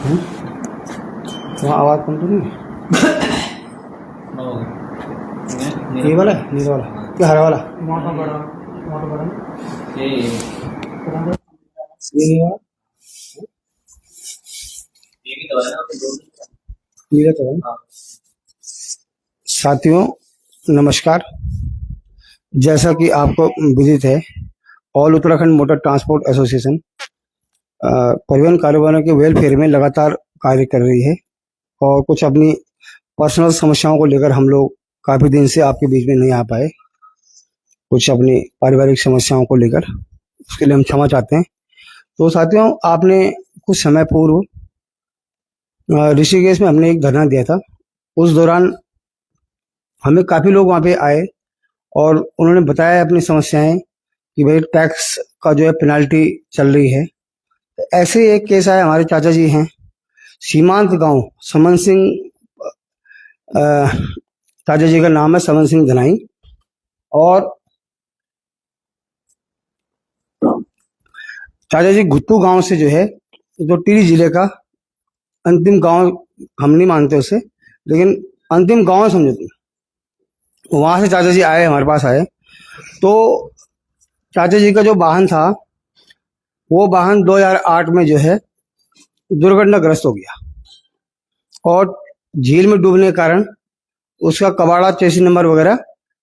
वहाँ आवाज़ कम तो नहीं है? ये वाला है, नीला वाला क्या हरा वाला? ये नीला वाला नीला तो है। साथियों नमस्कार, जैसा कि आपको विदित है, all Uttarakhand motor transport association परिवहन कारोबारियों के वेलफेयर में लगातार कार्य कर रही है और कुछ अपनी पर्सनल समस्याओं को लेकर हम लोग काफ़ी दिन से आपके बीच में नहीं आ पाए, कुछ अपनी पारिवारिक समस्याओं को लेकर, उसके लिए हम क्षमा चाहते हैं। तो साथियों, आपने कुछ समय पूर्व ऋषिकेश में हमने एक धरना दिया था। उस दौरान हमें काफ़ी लोग वहाँ पे आए और उन्होंने बताया अपनी समस्याएं कि भाई टैक्स का जो है पेनाल्टी चल रही है। तो ऐसे ही एक केस आया, हमारे चाचा जी हैं सीमांत गांव समन सिंह, चाचा जी का नाम है समन सिंह धनाई, और चाचा जी गुत्तू गांव से जो है, जो टिहरी जिले का अंतिम गांव, हम नहीं मानते उसे, लेकिन अंतिम गांव समझो तुम, वहां से चाचा जी आए, हमारे पास आए। तो चाचा जी का जो वाहन था, वो वाहन 2008 में जो है दुर्घटनाग्रस्त हो गया और झील में डूबने के कारण उसका कबाड़ा, चेसी नंबर वगैरह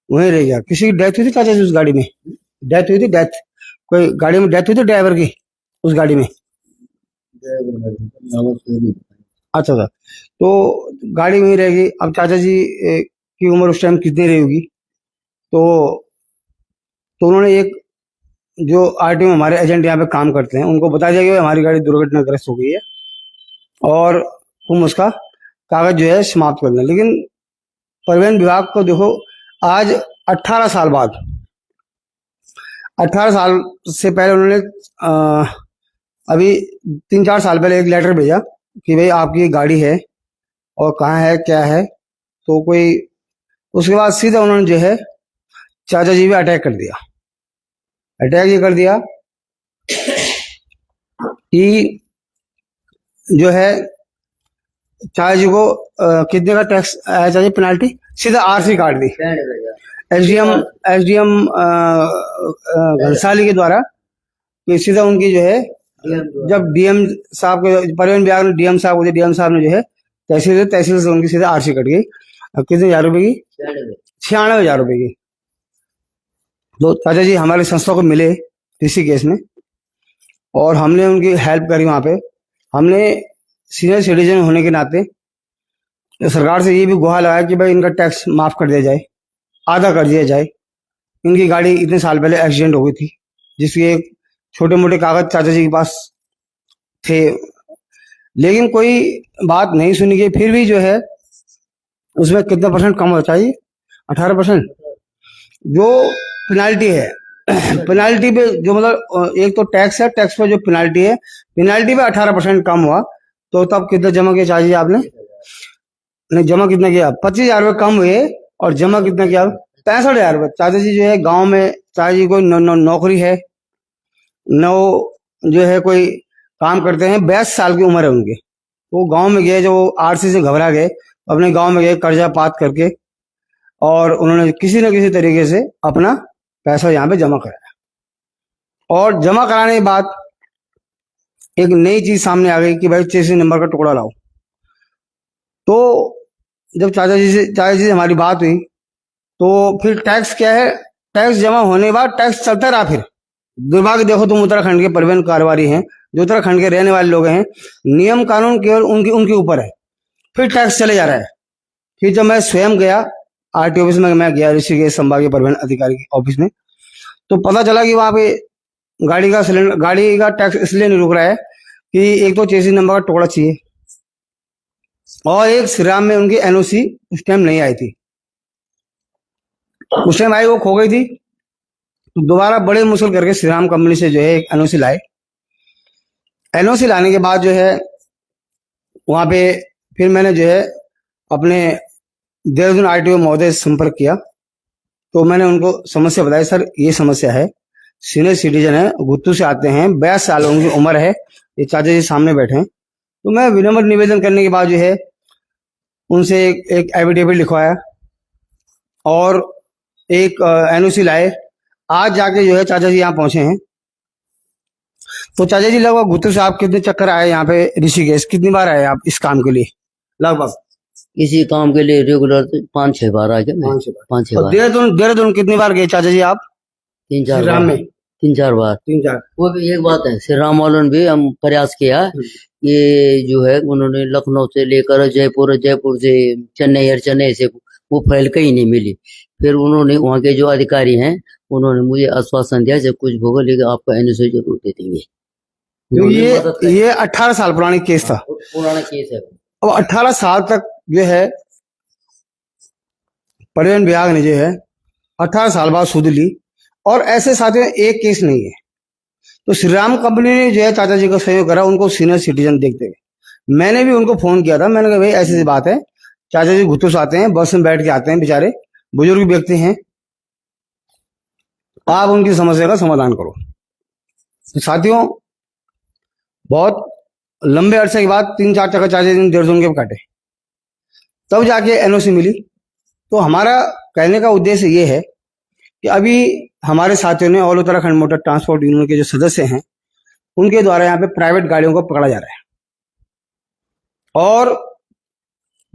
वहीं रह गया। किसी की डेथ हुई थी चाचा जी, उस गाड़ी में डेथ हुई थी, डेथ कोई गाड़ी में डेथ हुई थी ड्राइवर की, उस गाड़ी में। अच्छा, तो गाड़ी वहीं रह गई। अब चाचा जी की उम्र उस टाइम कितनी रही होगी, तो उन्होंने एक जो आरटीओ में हमारे एजेंट यहाँ पे काम करते हैं, उनको बता दिया कि हमारी गाड़ी दुर्घटनाग्रस्त हो गई है और तुम उसका कागज जो है समाप्त कर लें। लेकिन परिवहन विभाग को देखो, आज 18 साल बाद, 18 साल से पहले उन्होंने अभी 3-4 साल पहले एक लेटर भेजा कि भाई आपकी गाड़ी है और कहाँ है, क्या है। तो कोई, उसके बाद सीधा उन्होंने जो है चाचा जी पे अटैक कर दिया। अटैक ये कर दिया कि जो है चाचा जी को कितने का टैक्स आया, चाचा जी पेनाल्टी सीधा आरसी काट दी एसडीएम घनसाली के द्वारा, कि सीधा उनकी जो है, जब डीएम साहब के, परिवहन विभाग ने डीएम साहब को, डीएम साहब ने जो है तहसील से उनकी सीधा आरसी कट गई। अब कितने हजार रुपए की? 96,000 रुपए की। तो चाचा जी हमारी संस्था को मिले ऋषिकेश में और हमने उनकी हेल्प करी। वहाँ पे हमने सीनियर सिटीजन होने के नाते सरकार से ये भी गुहार लगाया कि भाई इनका टैक्स माफ कर दिया जाए, आधा कर दिया जाए। इनकी गाड़ी इतने साल पहले एक्सीडेंट हो गई थी, जिसके छोटे मोटे कागज चाचा जी के पास थे, लेकिन कोई बात नहीं सुनी गई। फिर भी जो है उसमें कितना परसेंट कम होना चाहिए? 18%। जो पेनाल्टी है, पेनाल्टी पे जो, मतलब एक तो टैक्स है, टैक्स पे जो पेनाल्टी है, पेनाल्टी पे 18% कम हुआ। तो तब कितना जमा किया चाचा जी आपने? नहीं, जमा कितना किया? 25,000 रुपये कम हुए और जमा कितना किया? 65,000 रुपये। चाचा जी जो है गांव में, चाचा जी को नौकरी है, जो है कोई काम करते हैं, 82 साल की उम्र है उनकी। वो गांव में गए, जो आरसी से घबरा गए, अपने गांव में गए कर्जा पात करके, और उन्होंने किसी न किसी तरीके से अपना पैसा यहाँ पे जमा कराया। और जमा कराने के बाद एक नई चीज सामने आ गई कि भाई चेसी नंबर का टुकड़ा लाओ। तो जब चाचा जी से हमारी बात हुई, तो फिर टैक्स क्या है, टैक्स जमा होने के बाद टैक्स चलता रहा। फिर दुर्भाग्य, देखो तुम उत्तराखंड के परिवहन कारोबारी हैं, जो उत्तराखंड के रहने वाले लोग हैं, नियम कानून केवल उनके ऊपर है, फिर टैक्स चले जा रहा है। फिर जब मैं स्वयं गया आरटी ऑफिस में, मैं गया ऋषिकेश संभागीय परिवहन अधिकारी के ऑफिस में, तो पता चला कि वहां पे गाड़ी का टैक्स इसलिए नहीं रुक रहा है कि एक तो चेसी नंबर का टुकड़ा चाहिए और एक श्रीराम में उनकी एनओसी उस टाइम नहीं आई थी। उस टाइम आई, वो खो गई थी। तो दोबारा बड़े मुश्किल करके श्रीराम कंपनी से जो है एक एनओसी लाए। एनओसी लाने के बाद जो है वहां पे फिर मैंने जो है अपने देहरादून आरटीओ महोदय से संपर्क किया। तो मैंने उनको समस्या बताई, सर ये समस्या है, सीनियर सिटीजन है, गुत्तू से आते हैं, 82 साल उनकी उम्र है, ये चाचा जी सामने बैठे हैं, तो मैं विनम्र निवेदन करने के बाद जो है उनसे एक एफिडेविट लिखवाया और एक एनओसी लाए। आज जाके जो है चाचा जी यहाँ पहुंचे हैं। तो चाचा जी लगभग गुत्तू से आप कितने चक्कर आए यहाँ पे ऋषिकेश, कितनी बार आए आप इस काम के लिए? लगभग इसी काम के लिए रेगुलर 5-6 बार आ गया। 5-6 बार। देहरादून कितनी बार गए चाचा जी आप? 3-4 राम में 3-4 बार। 3-4। वो भी एक बात है, श्री राम वालों ने भी हम प्रयास किया। ये जो है उन्होंने लखनऊ से लेकर जयपुर, जयपुर से चेन्नई और चेन्नई से वो फाइल कहीं नहीं मिली। फिर उन्होंने वहाँ के जो अधिकारी हैं उन्होंने मुझे आश्वासन दिया जब कुछ होगा लेकिन आपको एनओसी जरूर दे देंगे। तो ये 18 साल पुरानी केस था, पुराना केस है। अब 18 साल तक जो है परिवहन विभाग ने जो है 18 साल बाद सुध ली और ऐसे साथियों एक केस नहीं है। तो श्री राम कंपनी ने जो है चाचा जी का सहयोग करा, उनको सीनियर सिटीजन देखते हुए। मैंने भी उनको फोन किया था, मैंने कहा भाई ऐसी बात है, चाचा जी गुत्तू से आते हैं, बस में बैठ के आते हैं, बेचारे बुजुर्ग व्यक्ति हैं, आप उनकी समस्या का समाधान करो। तो साथियों बहुत लंबे अरसे के बाद 3-4 चक्कर चाचा जी ने देहरादून के काटे, तब जाके एनओसी मिली। तो हमारा कहने का उद्देश्य ये है कि अभी हमारे साथियों ने all Uttarakhand motor transport union के जो सदस्य हैं उनके द्वारा यहाँ पे प्राइवेट गाड़ियों को पकड़ा जा रहा है और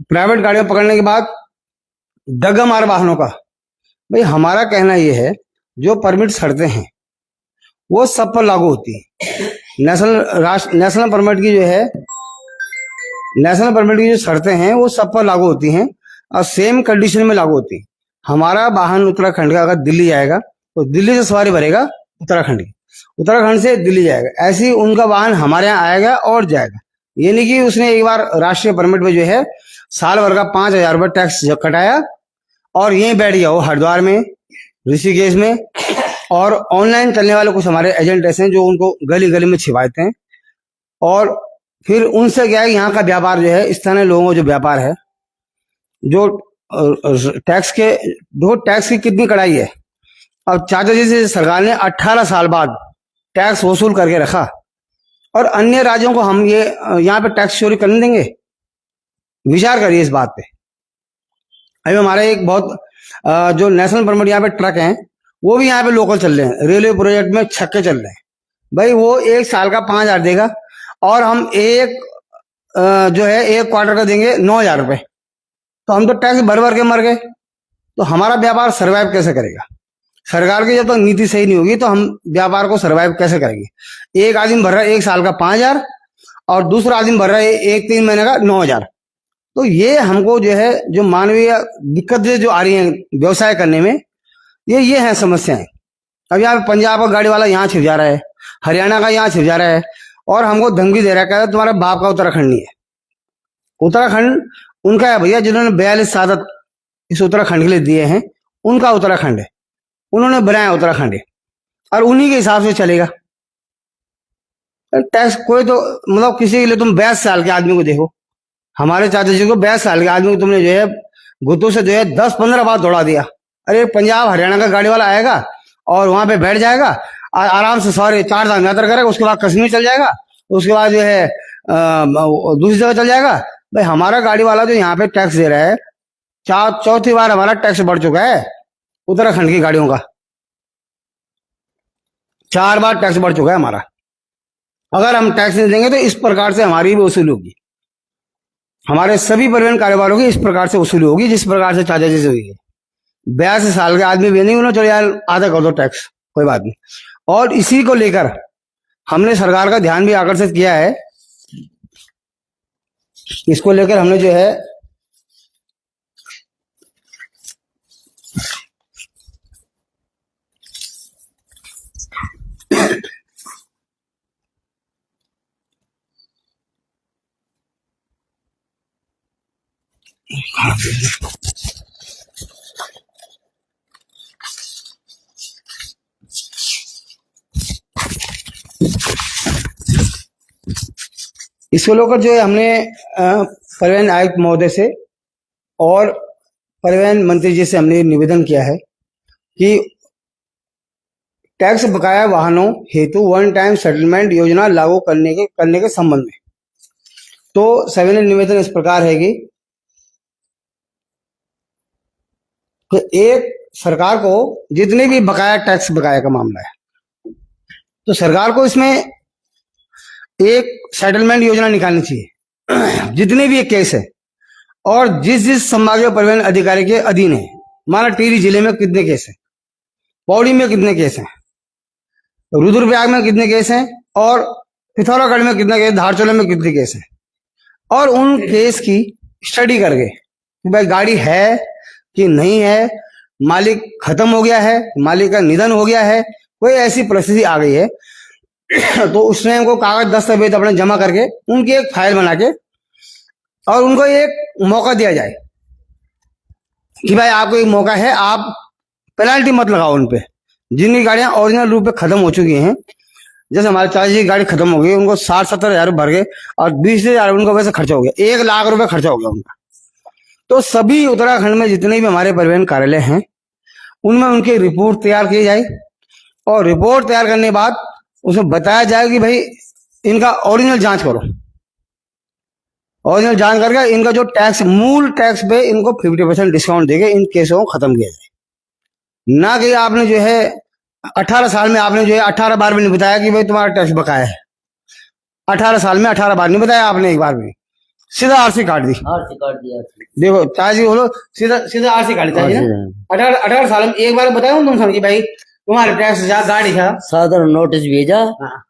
प्राइवेट गाड़ियों पकड़ने के बाद डग्गामार वाहनों का, भाई हमारा कहना यह है जो परमिट शर्तें हैं वो सब पर लागू होती है। नेशनल परमिट की जो है नेशनल परमिट की जो शर्तें हैं वो सब पर लागू होती हैं और सेम कंडीशन में लागू होती है। हमारा वाहन उत्तराखंड का अगर दिल्ली जाएगा तो दिल्ली से सवारी भरेगा उत्तराखंड की, उत्तराखंड से दिल्ली जाएगा, ऐसे ही उनका वाहन हमारे यहाँ आएगा और जाएगा। ये नहीं कि उसने एक बार राष्ट्रीय परमिट में जो है साल भर का 5,000 रुपये टैक्स कटाया और यहीं बैठ गया हो हरिद्वार में, ऋषिकेश में। और ऑनलाइन चलने वाले कुछ हमारे एजेंट ऐसे हैं जो उनको गली गली में छिपाते हैं और फिर उनसे क्या है यहाँ का व्यापार जो है स्थानीय लोगों का जो व्यापार है, जो टैक्स की कितनी कड़ाई है। अब चाचा जी से सरकार ने 18 साल बाद टैक्स वसूल करके रखा और अन्य राज्यों को हम ये यहाँ पे टैक्स चोरी करने देंगे? विचार करिए इस बात पे। अभी हमारा एक बहुत जो नेशनल परमिट यहाँ पे ट्रक हैं वो भी यहाँ पे लोकल चल रहे हैं, रेलवे प्रोजेक्ट में छक्के चल रहे हैं। भाई वो एक साल का 5,000 देगा और हम एक क्वार्टर का देंगे 9,000 रुपये, तो हम तो टैक्स भर भर के मर गए। तो हमारा व्यापार सर्वाइव कैसे करेगा? सरकार की जब तक नीति सही नहीं होगी तो हम व्यापार को सर्वाइव कैसे करेंगे? एक आदमी भर रहा है एक साल का 5,000 और दूसरा आदमी भर रहा है एक 3 महीने का 9,000। तो ये हमको जो है जो मानवीय दिक्कतें जो आ रही हैं व्यवसाय करने में, ये है समस्याएं। अब यहाँ पंजाब का गाड़ी वाला यहाँ छिप जा रहा है, हरियाणा का यहाँ छिप जा रहा है और हमको धमकी दे रहा है, कहता है तुम्हारा बाप का उत्तराखंड नहीं है। उत्तराखंड उनका है भैया, जिन्होंने 42 सादत इस उत्तराखंड के लिए दिए हैं, उनका उत्तराखंड है, उन्होंने बनाया उत्तराखंड है और उन्हीं के हिसाब से चलेगा टैक्स। कोई तो मतलब किसी के लिए तुम 42 साल के आदमी को देखो, हमारे चाचा जी को 42 साल के आदमी को तुमने जो है गुत्तू से जो है 10-15 बार दौड़ा दिया। अरे पंजाब हरियाणा का गाड़ी वाला आएगा और वहां पे बैठ जाएगा, आराम से सारे 4 धाम यात्रा करेगा, उसके बाद कश्मीर चल जाएगा, उसके बाद जो है दूसरी जगह चल जाएगा। भाई हमारा गाड़ी वाला जो यहाँ पे टैक्स दे रहा है, चौथी बार हमारा टैक्स बढ़ चुका है उत्तराखंड की गाड़ियों का, 4 बार टैक्स बढ़ चुका है हमारा। अगर हम टैक्स नहीं देंगे तो इस प्रकार से हमारी भी वसूली होगी, हमारे सभी परिवहन कारोबारों की इस प्रकार से वसूली होगी जिस प्रकार से चाचा जी से हुई है। 82 साल के आदमी भी नहीं, उन्होंने चलो यार आधा कर दो टैक्स, कोई बात नहीं। और इसी को लेकर हमने सरकार का ध्यान भी आकर्षित किया है। इसको लेकर हमने जो है इसको लेकर जो है हमने परिवहन आयुक्त महोदय से और परिवहन मंत्री जी से हमने निवेदन किया है कि टैक्स बकाया वाहनों हेतु वन टाइम सेटलमेंट योजना लागू करने के संबंध में तो सविनय निवेदन इस प्रकार है कि एक सरकार को जितने भी बकाया टैक्स बकाया का मामला है, तो सरकार को इसमें एक सेटलमेंट योजना निकालनी चाहिए जितने भी एक केस है, और जिस जिस संभागीय परिवहन अधिकारी के अधीन है। माना टिहरी जिले में कितने केस हैं, पौड़ी में कितने केस हैं, रुद्रप्रयाग में कितने केस हैं, और पिथौरागढ़ में कितने केस, धारचूला में कितने केस हैं, और उन केस की स्टडी करके कि भाई गाड़ी है कि नहीं है, मालिक खत्म हो गया है, मालिक का निधन हो गया है, कोई ऐसी परिस्थिति आ गई है तो उसमें उनको कागज दस्तावेज अपने जमा करके उनकी एक फाइल बना के और उनको एक मौका दिया जाए कि भाई आपको एक मौका है, आप पेनल्टी मत लगाओ उन पे जिनकी गाड़ियां ओरिजिनल रूप पे खत्म हो चुकी हैं। जैसे हमारे चाची की गाड़ी खत्म हो गई, उनको 60-70 हजार भर गए और 20,000 उनका वैसे खर्चा हो गया, 1 लाख रुपए खर्चा हो गया उनका। तो सभी उत्तराखंड में जितने भी हमारे परिवहन कार्यालय हैं उनमें उनकी रिपोर्ट तैयार की जाए, और रिपोर्ट तैयार करने के बाद उसमें बताया जाए कि भाई इनका ओरिजिनल जांच करो, ओरिजिनल जांच करके इनका जो टैक्स, मूल टैक्स पे इनको 50% डिस्काउंट देके इन केसों को खत्म किया जाए। ना कि आपने जो है 18 साल में आपने जो है 18 बार भी नहीं बताया कि भाई तुम्हारा टैक्स बकाया है। 18 साल में 18 बार नहीं बताया आपने, एक बार भी सीधा आरसी काट दी। आरसी काट दिया। देखो चाची बोलो, सीधा सीधा आरसी काट दी ना। 18 साल में एक बार बताया तुम कि भाई तुम्हारे टैक्स गाड़ी का साधारण नोटिस भेजा,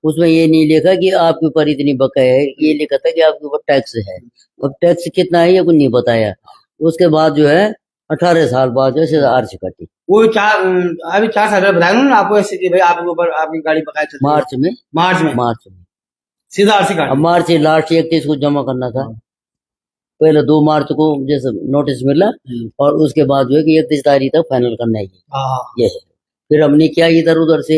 उसमें ये नहीं लिखा कि आपके ऊपर इतनी बकाया है, ये लिखा था कि आपके ऊपर टैक्स है। अब टैक्स कितना है ये कुछ नहीं बताया। उसके बाद जो है 18 साल बाद जो है आरसी काटी। वो अभी 4 साल पहले बताया ना आपको ऐसे कि भाई आपके ऊपर आपकी गाड़ी बकाया चल रही है। मार्च में सीधा आरसी काट। अब मार्च लास्ट 31 को जमा करना था। पहले 2 मार्च को जैसे नोटिस मिला और उसके बाद जो है कि 31 तारीख तक फाइनल करना है ये है। फिर हमने क्या इधर उधर से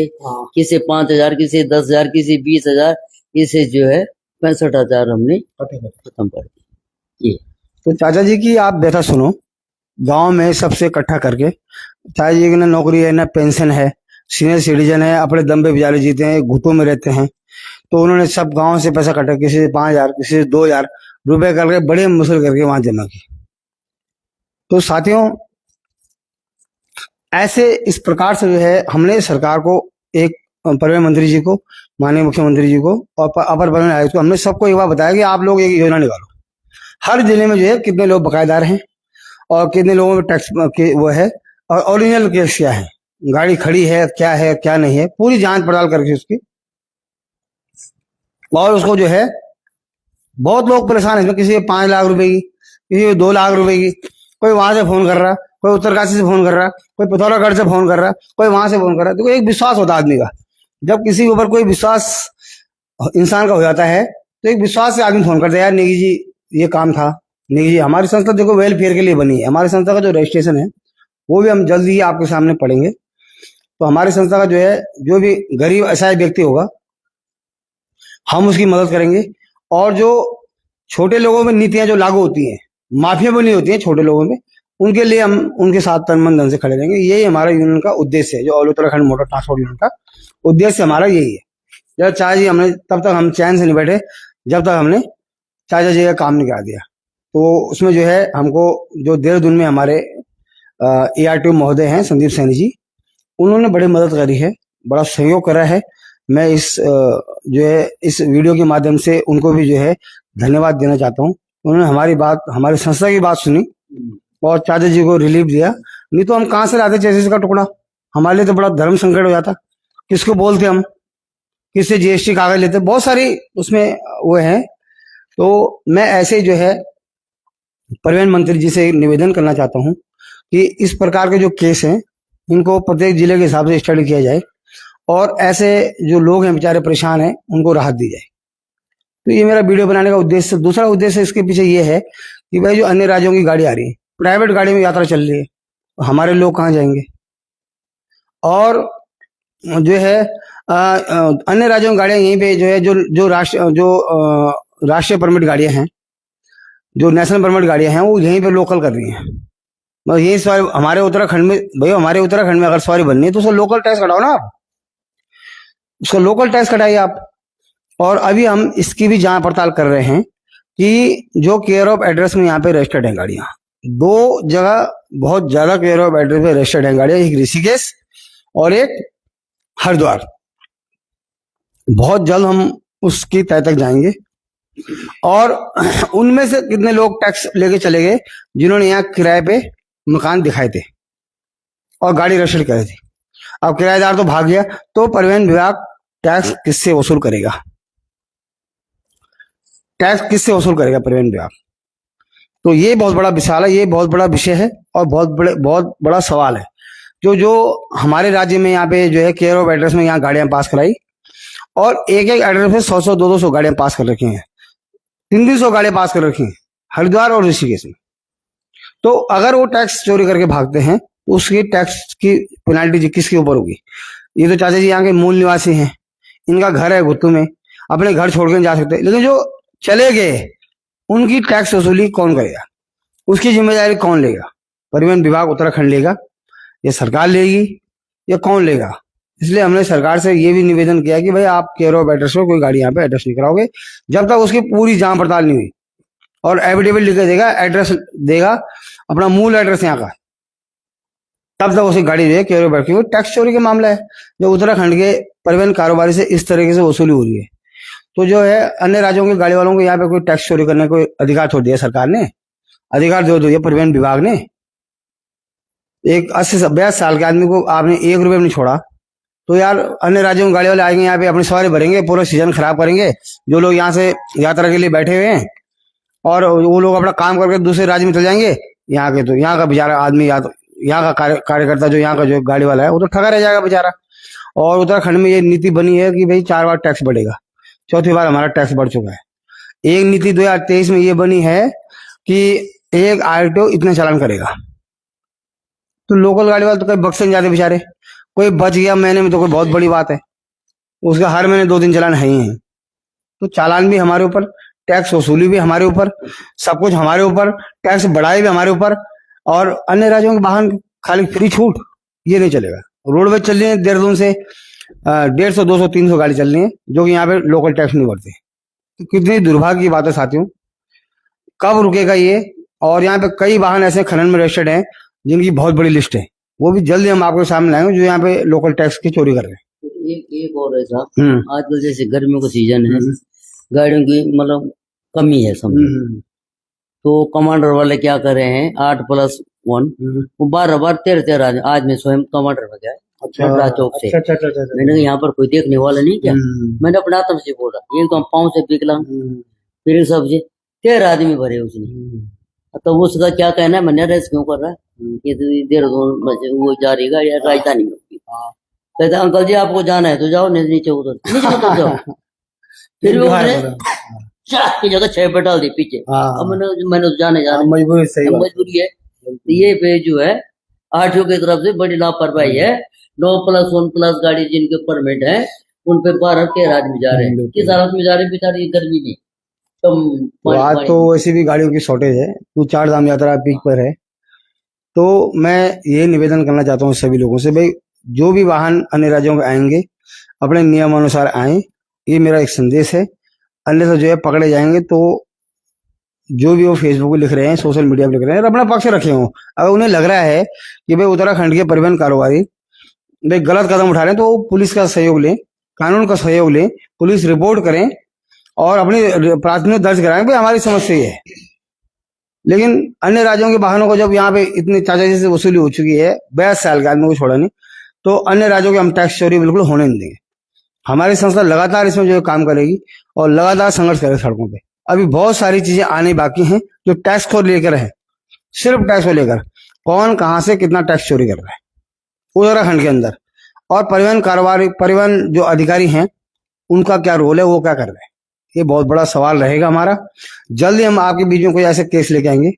किसी 5,000, किसी 10,000, किसी 20,000, इसे जो है 65,000 हमने खत्म कर दिया। ये तो चाचा जी की आप व्यथा सुनो, गांव में सबसे इकट्ठा करके, चाचा जी की ना नौकरी है ना पेंशन है, सीनियर सिटीजन है, अपने दम पे बेचारे जीते हैं, घुटों में रहते हैं, तो उन्होंने सब गांव से पैसा इकट्ठा, किसी से 5,000, किसी से 2,000 रुपए करके बड़े मुश्किल करके वहां जमा की। तो साथियों ऐसे इस प्रकार से जो है हमने सरकार को, एक परिवहन मंत्री जी को, माननीय मुख्यमंत्री जी को और अपर परिवहन आयुक्त को, हमने सबको एक बार बताया कि आप लोग एक योजना निकालो, हर जिले में जो है कितने लोग बकायेदार हैं और कितने लोगों में टैक्स वो है, और ओरिजिनल केस क्या है, गाड़ी खड़ी है क्या नहीं है, पूरी जांच पड़ताल करके उसकी। और उसको जो है बहुत लोग परेशान है, किसी 5 लाख रुपए की, किसी 2 लाख रुपए की, कोई वहां से फोन कर रहा, कोई उत्तरकाशी से फोन कर रहा, कोई पिथौरागढ़ से फोन कर रहा, कोई वहां से फोन कर रहा। तो एक विश्वास होता आदमी का, जब किसी के ऊपर कोई विश्वास इंसान का हो जाता है तो एक विश्वास से आदमी फोन करता है, यार नेगी जी ये काम था। नेगी जी हमारी संस्था देखो वेलफेयर के लिए बनी है, हमारी संस्था का जो रजिस्ट्रेशन है वो भी हम जल्द ही आपके सामने पढ़ेंगे। तो हमारी संस्था का जो है, जो भी गरीब असहाय व्यक्ति होगा हम उसकी मदद करेंगे, और जो छोटे लोगों में नीतियां जो लागू होती हैं, माफिया भी नहीं होती हैं छोटे लोगों में, उनके लिए हम उनके साथ तन मन धन से खड़े रहेंगे। यही हमारा यूनियन का उद्देश्य है, जो all Uttarakhand motor transport union का उद्देश्य हमारा यही है। जब चाचा जी हमने, तब तक हम चैन से नहीं बैठे जब तक हमने चाचा जी का काम नहीं करा दिया। तो उसमें जो है हमको, जो देहरादून में हमारे ARTO महोदय हैं संदीप सैनी जी, उन्होंने बड़ी मदद करी है, बड़ा सहयोग करा है। मैं इस जो है इस वीडियो के माध्यम से उनको भी जो है धन्यवाद देना चाहता हूँ। उन्होंने हमारी बात, हमारी संस्था की बात सुनी और चाचा जी को रिलीफ दिया। नहीं तो हम कहाँ से लाते चेसिस का टुकड़ा, हमारे लिए तो बड़ा धर्म संकट हो जाता। किसको बोलते हम, किससे GST कागज लेते, बहुत सारी उसमें वो है। तो मैं ऐसे जो है परिवहन मंत्री जी से निवेदन करना चाहता हूँ कि इस प्रकार के जो केस हैं इनको प्रत्येक जिले के हिसाब से स्टडी किया जाए, और ऐसे जो लोग हैं बेचारे परेशान हैं उनको राहत दी जाए। तो ये मेरा वीडियो बनाने का उद्देश्य। दूसरा उद्देश्य इसके पीछे ये है कि भाई जो अन्य राज्यों की गाड़ी आ रही है, प्राइवेट गाड़ी में यात्रा चल रही है, हमारे लोग कहाँ जाएंगे। और जो है अन्य राज्यों की गाड़ियां यहीं पे जो है, जो राष्ट्रीय परमिट गाड़ियां हैं, जो नेशनल परमिट गाड़ियां हैं, वो यहीं पे लोकल कर रही हैं। बस यही सवारी हमारे उत्तराखंड में, भैया हमारे उत्तराखंड में अगर सवारी बननी है तो उसको लोकल टैक्स कटाओ ना आप, उसको लोकल टैक्स कटाइए आप। और अभी हम इसकी भी जांच पड़ताल कर रहे हैं कि जो केयर ऑफ एड्रेस में यहाँ पे रजिस्टर्ड है गाड़ियां, 2 जगह बहुत ज्यादा केयर ऑफ एड्रेस पे रजिस्टर्ड है गाड़ियां, एक ऋषिकेश और एक हरिद्वार। बहुत जल्द हम उसकी तय तक जाएंगे और उनमें से कितने लोग टैक्स लेके चले गए जिन्होंने यहाँ किराए पे मकान दिखाए थे और गाड़ी रजिस्टर करे थे। अब किराएदार तो भाग गया, तो परिवहन विभाग टैक्स किससे वसूल करेगा? टैक्स किससे वसूल करेगा परिवहन विभाग? तो ये बहुत बड़ा विशाल है, ये बहुत बड़ा विषय है और बहुत बड़ा सवाल है। जो हमारे राज्य में यहाँ पे जो है केयर ऑफ एड्रेस में यहाँ गाड़ियां पास कराई और एक एड्रेस पे 100 200 गाड़ियां पास कर रखी हैं, 300 गाड़ियां पास कर रखी हैं हरिद्वार और ऋषिकेश में। तो अगर वो टैक्स चोरी करके भागते हैं तो उसकी टैक्स की पेनाल्टी किसके ऊपर होगी? ये तो चाचा जी यहाँ के मूल निवासी हैं, इनका घर है गुत्तू में, अपने घर छोड़ के जा सकते, लेकिन जो चले गए उनकी टैक्स वसूली कौन करेगा? उसकी जिम्मेदारी कौन लेगा? परिवहन विभाग उत्तराखंड लेगा या सरकार लेगी या कौन लेगा? इसलिए हमने सरकार से ये भी निवेदन किया कि भाई आप केयर ऑफ एड्रेस में कोई गाड़ी यहाँ पे एड्रेस नहीं कराओगे जब तक उसकी पूरी जांच पड़ताल नहीं हुई और एफिडेविट लिख के देगा, एड्रेस देगा अपना मूल एड्रेस यहाँ का, तब तक उसकी गाड़ी जो है केयर ऑफ एड्रेस। टैक्स चोरी का मामला है जो उत्तराखंड के परिवहन कारोबारी से इस तरीके से वसूली हो रही है। तो जो है अन्य राज्यों की गाड़ी वालों को यहाँ पे कोई टैक्स चोरी करने का कोई अधिकार छोड़ दिया सरकार ने, अधिकार दे दिया परिवहन विभाग ने। एक 80-82 साल के आदमी को आपने 1 रुपये में नहीं छोड़ा, तो यार अन्य राज्यों की गाड़ी वाले आएंगे यहाँ पे अपनी सवारी भरेंगे, पूरा सीजन खराब करेंगे। जो लोग यहाँ से यात्रा के लिए बैठे हुए हैं और वो लोग अपना काम करके दूसरे राज्य में चले जाएंगे, यहाँ के तो यहाँ का बेचारा आदमी या तो यहाँ का कार्यकर्ता जो यहाँ का जो गाड़ी वाला है वो तो ठगा रह जाएगा बेचारा। और उत्तराखंड में ये नीति बनी है कि भाई 4 बार टैक्स बढ़ेगा, 4थी बार हमारा टैक्स बढ़ चुका है। एक नीति 2023 में ये बनी है कि एक आरटीओ इतने चालान करेगा, तो लोकल गाड़ी वाले तो कहीं बक्से नहीं जाते बेचारे, कोई बच गया महीने में तो कोई बहुत बड़ी बात है, उसका हर महीने 2-3 चालान है ही है। तो चालान भी हमारे ऊपर, टैक्स वसूली भी हमारे ऊपर, सब कुछ हमारे ऊपर, टैक्स बढ़ाई भी हमारे ऊपर। और अन्य राज्यों के वाहन खाली फ्री छूट ये नहीं चलेगा। रोडवेज चल रही है देहरादून से 150, 200, 300 गाड़ी चल रही है जो कि यहाँ पे लोकल टैक्स नहीं भरते। तो कितनी दुर्भाग्य की बात है साथियों, कब रुकेगा ये? और यहाँ पे कई वाहन ऐसे खनन में रजिस्टर्ड हैं जिनकी बहुत बड़ी लिस्ट है, वो भी जल्दी हम आपके सामने लाएंगे जो यहाँ पे लोकल टैक्स की चोरी कर रहे हैं। एक और है साहब, आजकल जैसे गर्मियों का सीजन है, गाड़ियों की मतलब कमी है समझो, तो कमांडर वाले क्या कर रहे हैं 8+1 वो 12 13 आज मैं स्वयं कमांडर में गया नटराज चौक से। मैंने यहाँ पर कोई देखने वाला नहीं क्या, मैंने अपने आत्म से बोला एकदम पाँव से विकलांग, फिर इन सब से 13 आदमी भरे उसने। तो उसका क्या कहना है, मैंने रेस क्यों कर रहा है, ये तो देहरादून वो जा रही है राजधानी में। कहते अंकल जी आपको जाना है तो जाओ, नीचे उतर जाओ। फिर भी उसने 4 की जगह 6 पे डाल दी पीछे। अब मैंने तो जाने मजबूरी है। तो ये पे जो है आरटीओ की तरफ से बड़ी लापरवाही है। 9+1+ गाड़ी जिनके परमिट है उन पे 12-13 आदमी जा रहे हैं। किस हालत में जा रहे हैं बेचारे, गर्मी में तो आज तो वैसे भी गाड़ियों की शॉर्टेज है, तो 4 धाम यात्रा पीक पर है। तो मैं ये निवेदन करना चाहता हूँ सभी लोगों से, भाई जो भी वाहन अन्य राज्यों के आएंगे अपने नियमानुसार आए, ये मेरा एक संदेश है। अन्यथा जो है पकड़े जाएंगे। तो जो भी वो फेसबुक पे लिख रहे हैं, सोशल मीडिया पे लिख रहे हैं, अपना पक्ष रखे हों। अगर उन्हें लग रहा है कि भाई उत्तराखंड के परिवहन कारोबारी भाई गलत कदम उठा रहे हैं, तो वो पुलिस का सहयोग लें, कानून का सहयोग लें, पुलिस रिपोर्ट करें और अपनी प्राथमिकता दर्ज कराएं भाई हमारी समस्या ये है। लेकिन अन्य राज्यों के वाहनों को जब यहाँ पे इतनी चाचा से वसूली हो चुकी है, 82 साल के आदमी को छोड़ा नहीं, तो अन्य राज्यों के हम टैक्स चोरी बिल्कुल होने नहीं देंगे। हमारी संस्था लगातार इसमें जो काम करेगी और लगातार संघर्ष करेगी सड़कों पे। अभी बहुत सारी चीजें आने बाकी हैं जो टैक्स को लेकर है, सिर्फ टैक्स को लेकर, कौन कहां से कितना टैक्स चोरी कर रहा है उत्तराखंड के अंदर, और परिवहन जो अधिकारी हैं उनका क्या रोल है, वो क्या कर रहे हैं, ये बहुत बड़ा सवाल रहेगा हमारा। जल्दी हम आपके बीच में कोई ऐसे केस लेके आएंगे,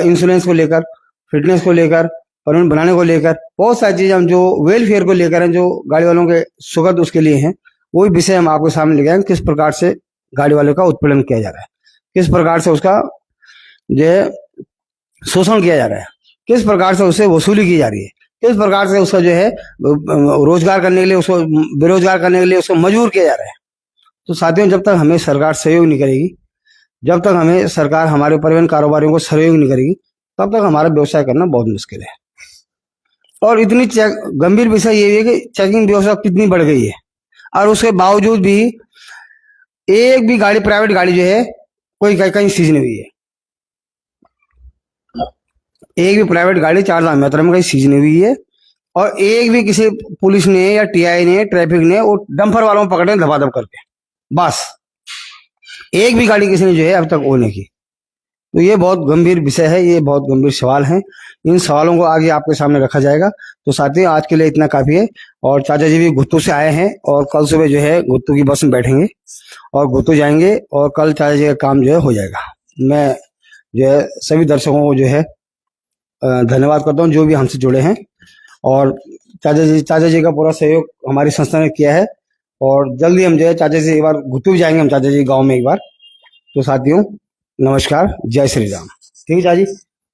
इंश्योरेंस को लेकर, फिटनेस को लेकर, कानून बनाने को लेकर, बहुत सारी चीजें हम जो वेलफेयर को लेकर हैं, जो गाड़ी वालों के सुगत उसके लिए हैं, वो विषय हम आपके सामने लेके आएंगे। किस प्रकार से गाड़ी वालों का उत्पीड़न किया जा रहा है, किस प्रकार से उसका जो है शोषण किया जा रहा है, किस प्रकार से उससे वसूली की जा रही है, किस प्रकार से उसका जो है रोजगार करने के लिए, उसको बेरोजगार करने के लिए उसको मजबूर किया जा रहा है। तो साथियों, जब तक हमें सरकार सहयोग नहीं करेगी जब तक हमें सरकार हमारे परिवहन कारोबारियों को सहयोग नहीं करेगी तब तक हमारा व्यवसाय करना बहुत मुश्किल है। और इतनी गंभीर विषय ये है कि चेकिंग व्यवस्था कितनी बढ़ गई है और उसके बावजूद भी एक भी गाड़ी, प्राइवेट गाड़ी जो है कोई कहीं सीज नहीं हुई है। एक भी प्राइवेट गाड़ी चार धाम यात्रा में कहीं सीज नहीं हुई है और एक भी किसी पुलिस ने या टीआई ने, ट्रैफिक ने वो डंपर वालों को पकड़े धबाधब करके, बस एक भी गाड़ी किसी ने जो है अब तक वो नहीं की। तो ये बहुत गंभीर विषय है, ये बहुत गंभीर सवाल है। इन सवालों को आगे आपके सामने रखा जाएगा। तो साथियों आज के लिए इतना काफी है। और चाचा जी भी गुत्तू से आए हैं और कल सुबह जो है गुत्तू की बस में बैठेंगे और गुत्तू जाएंगे और कल चाचा जी का काम जो है हो जाएगा। मैं जो है सभी दर्शकों को जो है धन्यवाद करता हूँ जो भी हमसे जुड़े हैं और चाचा जी का पूरा सहयोग हमारी संस्था ने किया है और जल्दी हम जो है चाचा जी एक बार गुत्तू भी जाएंगे हम चाचा जी गाँव में एक बार। तो साथियों नमस्कार, जय श्री राम। ठीक है चाचा जी,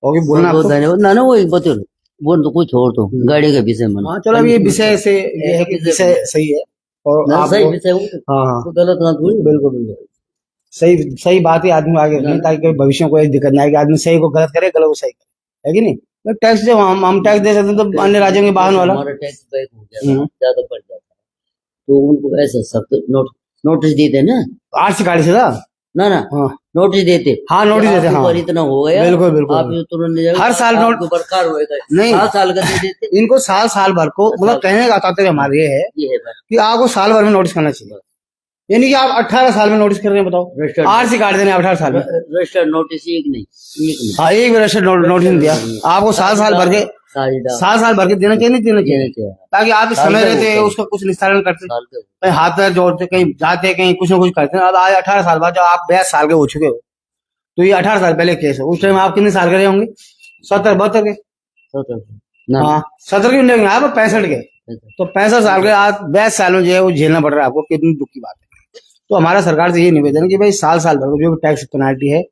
और बोलना आपको? धन्यवाद। ना वही बतो बोल तो कुछ और तो गाड़ी के विषय में। हाँ चलो, अब ये विषय से ये है कि विषय सही है और आप सही विषय हाँ हाँ तो गलत ना थोड़ी। बिल्कुल बिल्कुल सही बात है। आदमी आगे नहीं ताकि कभी भविष्य में कोई दिक्कत ना आए कि आदमी सही को गलत करे, गलत को सही करे, है कि नहीं। टैक्स जब हम टैक्स दे सकते हैं तो अन्य राज्यों के वाहन वाला हमारा टैक्स बैक हो जाता, ज्यादा बढ़ जाता है तो उनको ऐसा सख्त नोटिस देते ना। आरसी गाड़ी से था ना हाँ नोटिस देते। हाँ नोटिस देते हाँ इतना हो गया बिल्कुल बिल्कुल आप तुरंत हर साल नोट बरकार होएगा नहीं, 7 साल का दे देते। इनको साल भर को मतलब कहने का तात्पर्य हमारे ये है कि आपको साल भर में नोटिस करना चाहिए। यानी कि आप 18 साल में नोटिस कर रहे हैं, बताओ आरसी कार्ड देने 18 साल में रजिस्टर्ड नोटिस एक नहीं हाँ एक भी रजिस्टर्ड नोटिस नहीं दिया आपको साल भर के देना चाहिए, नहीं देना चाहिए ताकि आप समय रहते हैं उसका कुछ निस्तारण करते, कहीं हाथ पैर जोड़ते, कहीं जाते, कहीं कुछ ना कुछ करते हैं। अब आज 18 साल बाद जब आप 22 साल के हो चुके हो तो ये 18 साल पहले केस है, उस टाइम आप कितने साल के रहे होंगे? 70-72 के हाँ 70 के नहीं आप 65 के, तो 65 साल के आज 22 सालों जो है वो झेलना पड़ रहा है आपको। कितनी दुख की बात है। तो हमारा सरकार से ये निवेदन है कि भाई साल भर को जो भी टैक्स पेनाल्टी है,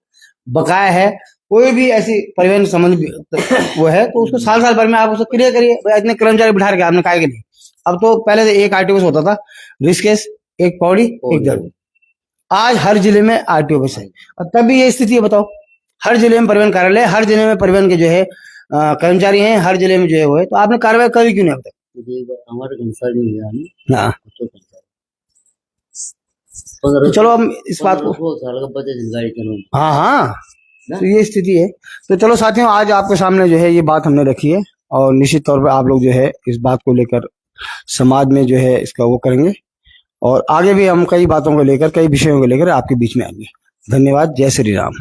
बकाया है, कोई भी ऐसी परिवहन संबंधी वो है तो उसको साल भर में आप उसको क्लियर करिए। भाई इतने कर्मचारी बिठा के आपने काहे के नहीं। अब तो पहले तो एक आरटीओ बस होता था, ऋषिकेश, एक पौड़ी, एक दर्द। आज हर जिले में आरटीओ बस है और तब भी ये स्थिति है, बताओ। हर जिले में परिवहन कार्यालय, हर जिले में परिवहन के जो है कर्मचारी हैं, हर जिले में जो है वो है, तो आपने कार्रवाई करी क्यों नहीं अब तक? हमारे हाँ तो चलो हम इस बात को हाँ तो ये स्थिति है। तो चलो साथियों आज आपके सामने जो है ये बात हमने रखी है और निश्चित तौर पर आप लोग जो है इस बात को लेकर समाज में जो है इसका वो करेंगे और आगे भी हम कई बातों को लेकर, कई विषयों को लेकर आपके बीच में आएंगे। धन्यवाद, जय श्री राम।